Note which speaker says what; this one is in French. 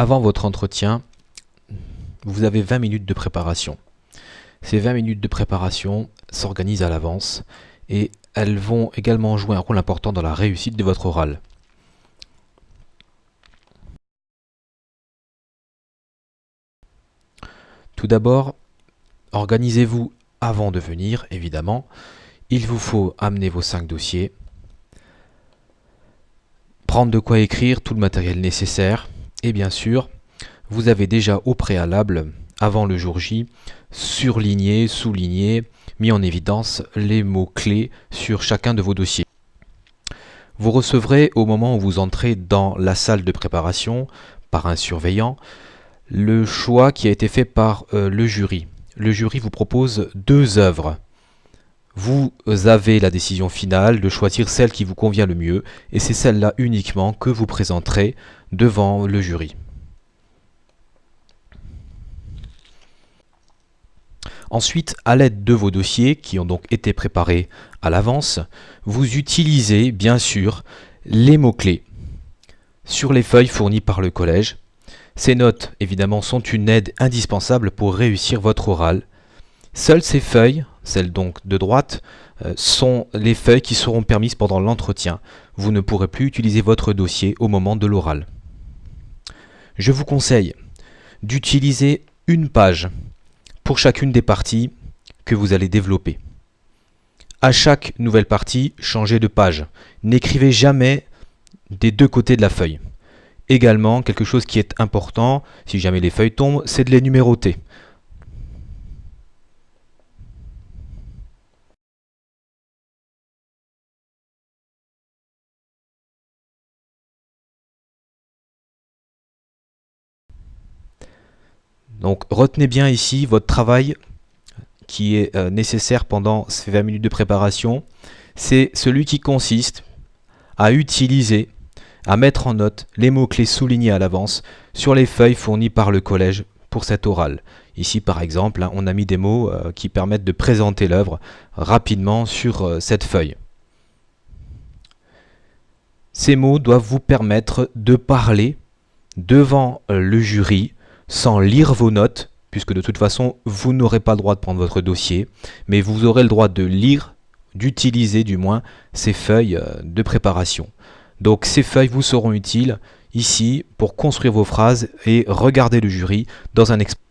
Speaker 1: Avant votre entretien, vous avez 20 minutes de préparation. Ces 20 minutes de préparation s'organisent à l'avance et elles vont également jouer un rôle important dans la réussite de votre oral. Tout d'abord, organisez-vous avant de venir, évidemment. Il vous faut amener vos 5 dossiers, prendre de quoi écrire, tout le matériel nécessaire, et bien sûr, vous avez déjà au préalable, avant le jour J, surligné, souligné, mis en évidence les mots-clés sur chacun de vos dossiers. Vous recevrez au moment où vous entrez dans la salle de préparation, par un surveillant, le choix qui a été fait par le jury. Le jury vous propose 2 œuvres. Vous avez la décision finale de choisir celle qui vous convient le mieux, et c'est celle-là uniquement que vous présenterez devant le jury. Ensuite, à l'aide de vos dossiers, qui ont donc été préparés à l'avance, vous utilisez bien sûr les mots-clés sur les feuilles fournies par le collège. Ces notes, évidemment, sont une aide indispensable pour réussir votre oral. Seules ces feuilles, celles donc de droite, sont les feuilles qui seront permises pendant l'entretien. Vous ne pourrez plus utiliser votre dossier au moment de l'oral. Je vous conseille d'utiliser une page pour chacune des parties que vous allez développer. À chaque nouvelle partie, changez de page. N'écrivez jamais des 2 côtés de la feuille. Également, quelque chose qui est important, si jamais les feuilles tombent, c'est de les numéroter. Donc retenez bien ici votre travail qui est nécessaire pendant ces 20 minutes de préparation. C'est celui qui consiste à utiliser, à mettre en note les mots-clés soulignés à l'avance sur les feuilles fournies par le collège pour cet oral. Ici par exemple, on a mis des mots qui permettent de présenter l'œuvre rapidement sur cette feuille. Ces mots doivent vous permettre de parler devant le jury sans lire vos notes, puisque de toute façon, vous n'aurez pas le droit de prendre votre dossier, mais vous aurez le droit de lire, d'utiliser du moins ces feuilles de préparation. Donc ces feuilles vous seront utiles ici pour construire vos phrases et regarder le jury dans un exposé.